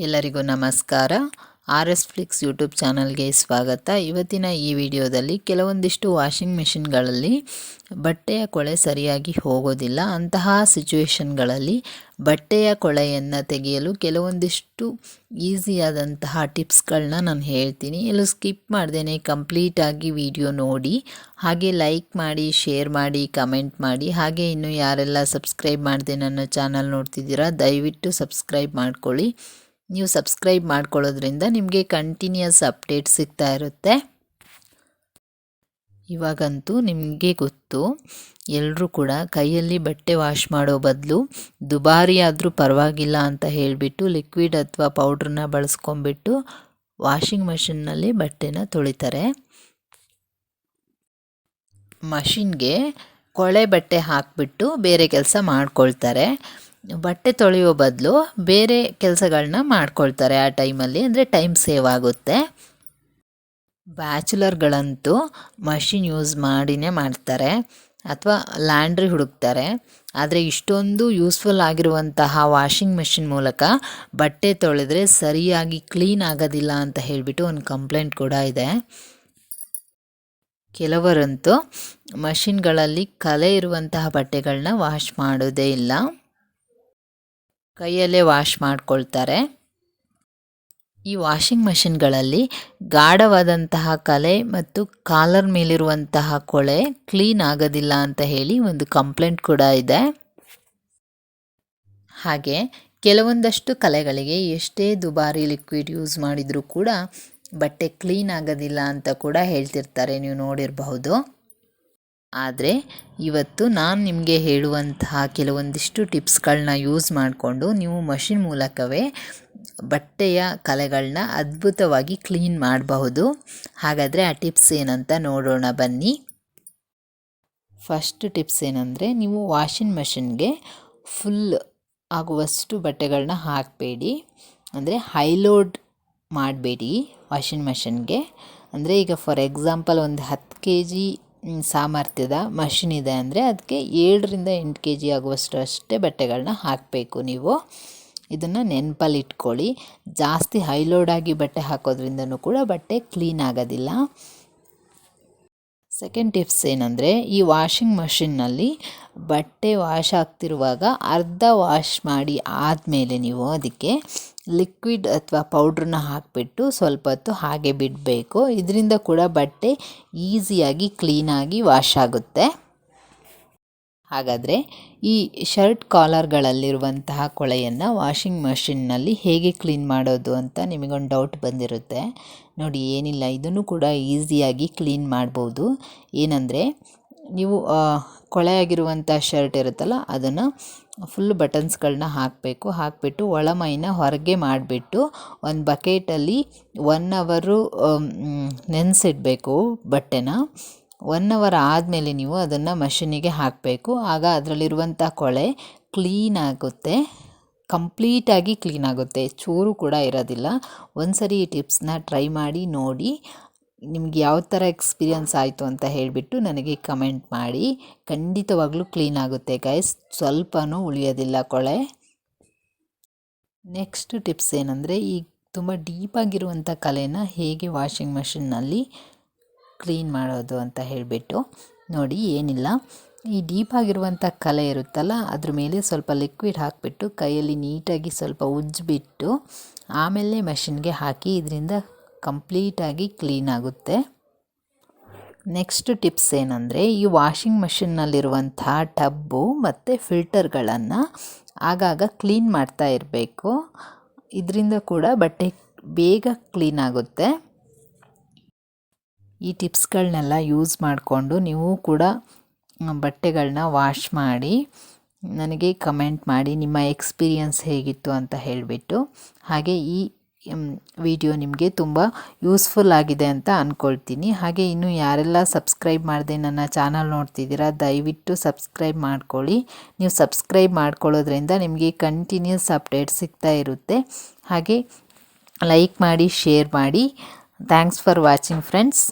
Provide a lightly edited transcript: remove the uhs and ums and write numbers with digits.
ಎಲ್ಲರಿಗೂ ನಮಸ್ಕಾರ. R S Flix YouTube ಚಾನಲ್ಗೆ ಸ್ವಾಗತ. ಇವತ್ತಿನ ಈ ವಿಡಿಯೋದಲ್ಲಿ ಕೆಲವೊಂದಿಷ್ಟು ವಾಷಿಂಗ್ ಮೆಷಿನ್ಗಳಲ್ಲಿ ಬಟ್ಟೆಯ ಕೊಳೆ ಸರಿಯಾಗಿ ಹೋಗೋದಿಲ್ಲ. ಅಂತಹ ಸಿಚುವೇಶನ್ಗಳಲ್ಲಿ ಬಟ್ಟೆಯ ಕೊಳೆಯನ್ನು ತೆಗೆಯಲು ಕೆಲವೊಂದಿಷ್ಟು ಈಸಿಯಾದಂತಹ ಟಿಪ್ಸ್ಗಳನ್ನ ನಾನು ಹೇಳ್ತೀನಿ. ಎಲ್ಲೂ ಸ್ಕಿಪ್ ಮಾಡ್ದೇನೆ ಕಂಪ್ಲೀಟಾಗಿ ವಿಡಿಯೋ ನೋಡಿ, ಹಾಗೆ ಲೈಕ್ ಮಾಡಿ, ಶೇರ್ ಮಾಡಿ, ಕಮೆಂಟ್ ಮಾಡಿ. ಹಾಗೆ ಇನ್ನು ಯಾರೆಲ್ಲ ಸಬ್ಸ್ಕ್ರೈಬ್ ಮಾಡದೆ ನನ್ನ ಚಾನಲ್ ನೋಡ್ತಿದ್ದೀರಾ ದಯವಿಟ್ಟು ಸಬ್ಸ್ಕ್ರೈಬ್ ಮಾಡ್ಕೊಳ್ಳಿ. ನೀವು ಸಬ್ಸ್ಕ್ರೈಬ್ ಮಾಡ್ಕೊಳ್ಳೋದ್ರಿಂದ ನಿಮಗೆ ಕಂಟಿನ್ಯೂಸ್ ಅಪ್ಡೇಟ್ ಸಿಗ್ತಾ ಇರುತ್ತೆ. ಇವಾಗಂತೂ ನಿಮಗೆ ಗೊತ್ತು, ಎಲ್ಲರೂ ಕೂಡ ಕೈಯಲ್ಲಿ ಬಟ್ಟೆ ವಾಶ್ ಮಾಡೋ ಬದಲು ದುಬಾರಿ ಆದರೂ ಪರವಾಗಿಲ್ಲ ಅಂತ ಹೇಳಿಬಿಟ್ಟು ಲಿಕ್ವಿಡ್ ಅಥವಾ ಪೌಡ್ರನ್ನ ಬಳಸ್ಕೊಂಡ್ಬಿಟ್ಟು ವಾಷಿಂಗ್ ಮಷಿನ್ನಲ್ಲಿ ಬಟ್ಟೆನ ತೊಳಿತಾರೆ. ಮಷಿನ್ಗೆ ಕೊಳೆ ಬಟ್ಟೆ ಹಾಕಿಬಿಟ್ಟು ಬೇರೆ ಕೆಲಸ ಮಾಡ್ಕೊಳ್ತಾರೆ. ಬಟ್ಟೆ ತೊಳೆಯೋ ಬದಲು ಬೇರೆ ಕೆಲಸಗಳನ್ನ ಮಾಡ್ಕೊಳ್ತಾರೆ ಆ ಟೈಮಲ್ಲಿ, ಅಂದರೆ ಟೈಮ್ ಸೇವ್ ಆಗುತ್ತೆ. ಬ್ಯಾಚುಲರ್ಗಳಂತೂ ಮಷಿನ್ ಯೂಸ್ ಮಾಡಿನೇ ಮಾಡ್ತಾರೆ ಅಥವಾ ಲ್ಯಾಂಡ್ರಿ ಹುಡುಕ್ತಾರೆ. ಆದರೆ ಇಷ್ಟೊಂದು ಯೂಸ್ಫುಲ್ ಆಗಿರುವಂತಹ ವಾಷಿಂಗ್ ಮೆಷಿನ್ ಮೂಲಕ ಬಟ್ಟೆ ತೊಳೆದ್ರೆ ಸರಿಯಾಗಿ ಕ್ಲೀನ್ ಆಗೋದಿಲ್ಲ ಅಂತ ಹೇಳಿಬಿಟ್ಟು ಒಂದು ಕಂಪ್ಲೇಂಟ್ ಕೂಡ ಇದೆ. ಕೆಲವರಂತೂ ಮಷಿನ್ಗಳಲ್ಲಿ ಕಲೆ ಇರುವಂತಹ ಬಟ್ಟೆಗಳನ್ನ ವಾಶ್ ಮಾಡೋದೇ ಇಲ್ಲ, ಕೈಯಲ್ಲೇ ವಾಶ್ ಮಾಡ್ಕೊಳ್ತಾರೆ. ಈ ವಾಷಿಂಗ್ ಮಷಿನ್ಗಳಲ್ಲಿ ಗಾಢವಾದಂತಹ ಕಲೆ ಮತ್ತು ಕಾಲರ್ ಮೇಲಿರುವಂತಹ ಕೊಳೆ ಕ್ಲೀನ್ ಆಗೋದಿಲ್ಲ ಅಂತ ಹೇಳಿ ಒಂದು ಕಂಪ್ಲೇಂಟ್ ಕೂಡ ಇದೆ. ಹಾಗೆ ಕೆಲವೊಂದಷ್ಟು ಕಲೆಗಳಿಗೆ ಎಷ್ಟೇ ದುಬಾರಿ ಲಿಕ್ವಿಡ್ ಯೂಸ್ ಮಾಡಿದರೂ ಕೂಡ ಬಟ್ಟೆ ಕ್ಲೀನ್ ಆಗೋದಿಲ್ಲ ಅಂತ ಕೂಡ ಹೇಳ್ತಿರ್ತಾರೆ, ನೀವು ನೋಡಿರಬಹುದು. ಆದರೆ ಇವತ್ತು ನಾನು ನಿಮಗೆ ಹೇಳುವಂತಹ ಕೆಲವೊಂದಿಷ್ಟು ಟಿಪ್ಸ್ಗಳನ್ನ ಯೂಸ್ ಮಾಡಿಕೊಂಡು ನೀವು ಮಷಿನ್ ಮೂಲಕವೇ ಬಟ್ಟೆಯ ಕಲೆಗಳನ್ನ ಅದ್ಭುತವಾಗಿ ಕ್ಲೀನ್ ಮಾಡಬಹುದು. ಹಾಗಾದರೆ ಆ ಟಿಪ್ಸ್ ಏನಂತ ನೋಡೋಣ ಬನ್ನಿ. ಫಸ್ಟ್ ಟಿಪ್ಸ್ ಏನಂದರೆ, ನೀವು ವಾಷಿಂಗ್ ಮಷಿನ್ಗೆ ಫುಲ್ ಆಗುವಷ್ಟು ಬಟ್ಟೆಗಳನ್ನ ಹಾಕಬೇಡಿ, ಅಂದರೆ ಹೈ ಲೋಡ್ ಮಾಡಬೇಡಿ ವಾಷಿಂಗ್ ಮಷಿನ್ಗೆ. ಅಂದರೆ ಈಗ ಫಾರ್ ಎಕ್ಸಾಂಪಲ್ ಒಂದು 10 kg ಸಾಮರ್ಥ್ಯದ ಮಷಿನ್ ಇದೆ ಅಂದರೆ ಅದಕ್ಕೆ 7ರಿಂದ 8 kg ಆಗುವಷ್ಟು ಅಷ್ಟೇ ಬಟ್ಟೆಗಳನ್ನ ಹಾಕಬೇಕು. ನೀವು ಇದನ್ನು ನೆನಪಲ್ಲಿ ಇಟ್ಕೊಳ್ಳಿ. ಜಾಸ್ತಿ ಹೈ ಲೋಡಾಗಿ ಬಟ್ಟೆ ಹಾಕೋದ್ರಿಂದನೂ ಕೂಡ ಬಟ್ಟೆ ಕ್ಲೀನ್ ಆಗೋದಿಲ್ಲ. ಸೆಕೆಂಡ್ ಟಿಪ್ಸ್ ಏನಂದರೆ, ಈ ವಾಷಿಂಗ್ ಮಷಿನ್ನಲ್ಲಿ ಬಟ್ಟೆ ವಾಶ್ ಆಗ್ತಿರುವಾಗ ಅರ್ಧ ವಾಶ್ ಮಾಡಿ ಆದಮೇಲೆ ನೀವು ಅದಕ್ಕೆ ಲಿಕ್ವಿಡ್ ಅಥವಾ ಪೌಡ್ರನ್ನ ಹಾಕಿಬಿಟ್ಟು ಸ್ವಲ್ಪ ಹೊತ್ತು ಹಾಗೆ ಬಿಡಬೇಕು. ಇದರಿಂದ ಕೂಡ ಬಟ್ಟೆ ಈಸಿಯಾಗಿ ಕ್ಲೀನಾಗಿ ವಾಶ್ ಆಗುತ್ತೆ. ಹಾಗಾದರೆ ಈ ಶರ್ಟ್ ಕಾಲರ್ಗಳಲ್ಲಿರುವಂತಹ ಕೊಳೆಯನ್ನು ವಾಷಿಂಗ್ ಮಷಿನ್ನಲ್ಲಿ ಹೇಗೆ ಕ್ಲೀನ್ ಮಾಡೋದು ಅಂತ ನಿಮಗೊಂದು ಡೌಟ್ ಬಂದಿರುತ್ತೆ. ನೋಡಿ, ಏನಿಲ್ಲ, ಇದನ್ನು ಕೂಡ ಈಸಿಯಾಗಿ ಕ್ಲೀನ್ ಮಾಡ್ಬೋದು. ಏನಂದರೆ, ನೀವು ಕೊಳೆ ಆಗಿರುವಂಥ ಶರ್ಟ್ ಇರುತ್ತಲ್ಲ ಅದನ್ನು ಫುಲ್ ಬಟನ್ಸ್ಗಳನ್ನ ಹಾಕಿಬಿಟ್ಟು ಒಳಮೈನ ಹೊರಗೆ ಮಾಡಿಬಿಟ್ಟು ಒಂದು ಬಕೆಟಲ್ಲಿ 1 ಅವರು ನೆನೆಸಿಡಬೇಕು ಬಟ್ಟೆನ. 1 ಅವರ್ ಆದಮೇಲೆ ನೀವು ಅದನ್ನು ಮಷಿನಿಗೆ ಹಾಕಬೇಕು. ಆಗ ಅದರಲ್ಲಿರುವಂಥ ಕೊಳೆ ಕ್ಲೀನ್ ಆಗುತ್ತೆ, ಕಂಪ್ಲೀಟಾಗಿ ಕ್ಲೀನ್ ಆಗುತ್ತೆ, ಚೂರು ಕೂಡ ಇರೋದಿಲ್ಲ. ಒಂದ್ಸರಿ ಈ ಟಿಪ್ಸ್ನ ಟ್ರೈ ಮಾಡಿ ನೋಡಿ. ನಿಮ್ಗೆ ಯಾವ ಥರ ಎಕ್ಸ್ಪೀರಿಯನ್ಸ್ ಆಯಿತು ಅಂತ ಹೇಳಿಬಿಟ್ಟು ನನಗೆ ಕಮೆಂಟ್ ಮಾಡಿ. ಖಂಡಿತವಾಗ್ಲೂ ಕ್ಲೀನ್ ಆಗುತ್ತೆ ಗೈಸ್, ಸ್ವಲ್ಪನೂ ಉಳಿಯೋದಿಲ್ಲ ಕೊಳೆ. ನೆಕ್ಸ್ಟ್ ಟಿಪ್ಸ್ ಏನಂದರೆ, ಈ ತುಂಬ ಡೀಪಾಗಿರುವಂಥ ಕಲೆನ ಹೇಗೆ ವಾಷಿಂಗ್ ಮಷಿನ್ನಲ್ಲಿ ಕ್ಲೀನ್ ಮಾಡೋದು ಅಂತ ಹೇಳಿಬಿಟ್ಟು ನೋಡಿ. ಏನಿಲ್ಲ, ಈ ಡೀಪಾಗಿರುವಂಥ ಕಲೆ ಇರುತ್ತಲ್ಲ ಅದ್ರ ಮೇಲೆ ಸ್ವಲ್ಪ ಲಿಕ್ವಿಡ್ ಹಾಕಿಬಿಟ್ಟು ಕೈಯಲ್ಲಿ ನೀಟಾಗಿ ಸ್ವಲ್ಪ ಉಜ್ಜಿಬಿಟ್ಟು ಆಮೇಲೆ ಮಷಿನ್ಗೆ ಹಾಕಿ, ಇದರಿಂದ ಕಂಪ್ಲೀಟಾಗಿ ಕ್ಲೀನ್ ಆಗುತ್ತೆ. ನೆಕ್ಸ್ಟ್ ಟಿಪ್ಸ್ ಏನಂದರೆ, ಈ ವಾಷಿಂಗ್ ಮಷಿನ್ನಲ್ಲಿರುವಂತಹ ಟಬ್ಬು ಮತ್ತು ಫಿಲ್ಟರ್ಗಳನ್ನು ಆಗಾಗ ಕ್ಲೀನ್ ಮಾಡ್ತಾ ಇರಬೇಕು. ಇದರಿಂದ ಕೂಡ ಬಟ್ಟೆ ಬೇಗ ಕ್ಲೀನ್ ಆಗುತ್ತೆ. ಈ ಟಿಪ್ಸ್ಗಳನ್ನೆಲ್ಲ ಯೂಸ್ ಮಾಡಿಕೊಂಡು ನೀವು ಕೂಡ ಬಟ್ಟೆಗಳನ್ನ ವಾಶ್ ಮಾಡಿ ನನಗೆ ಕಮೆಂಟ್ ಮಾಡಿ ನಿಮ್ಮ ಎಕ್ಸ್ಪೀರಿಯನ್ಸ್ ಹೇಗಿತ್ತು ಅಂತ ಹೇಳಿಬಿಟ್ಟು. ಹಾಗೆ ಈ ವಿಡಿಯೋ ನಿಮಗೆ ತುಂಬ ಯೂಸ್ಫುಲ್ ಆಗಿದೆ ಅಂತ ಅಂದ್ಕೊಳ್ತೀನಿ. ಹಾಗೆ ಇನ್ನು ಯಾರೆಲ್ಲ ಸಬ್ಸ್ಕ್ರೈಬ್ ಮಾಡದೆ ನನ್ನ ಚಾನಲ್ ನೋಡ್ತಿದ್ದೀರಾ ದಯವಿಟ್ಟು ಸಬ್ಸ್ಕ್ರೈಬ್ ಮಾಡ್ಕೊಳ್ಳಿ. ನೀವು ಸಬ್ಸ್ಕ್ರೈಬ್ ಮಾಡ್ಕೊಳ್ಳೋದ್ರಿಂದ ನಿಮಗೆ ಕಂಟಿನ್ಯೂಸ್ ಅಪ್ಡೇಟ್ ಸಿಗ್ತಾ ಇರುತ್ತೆ. ಹಾಗೆ ಲೈಕ್ ಮಾಡಿ, ಶೇರ್ ಮಾಡಿ. Thanks for watching friends.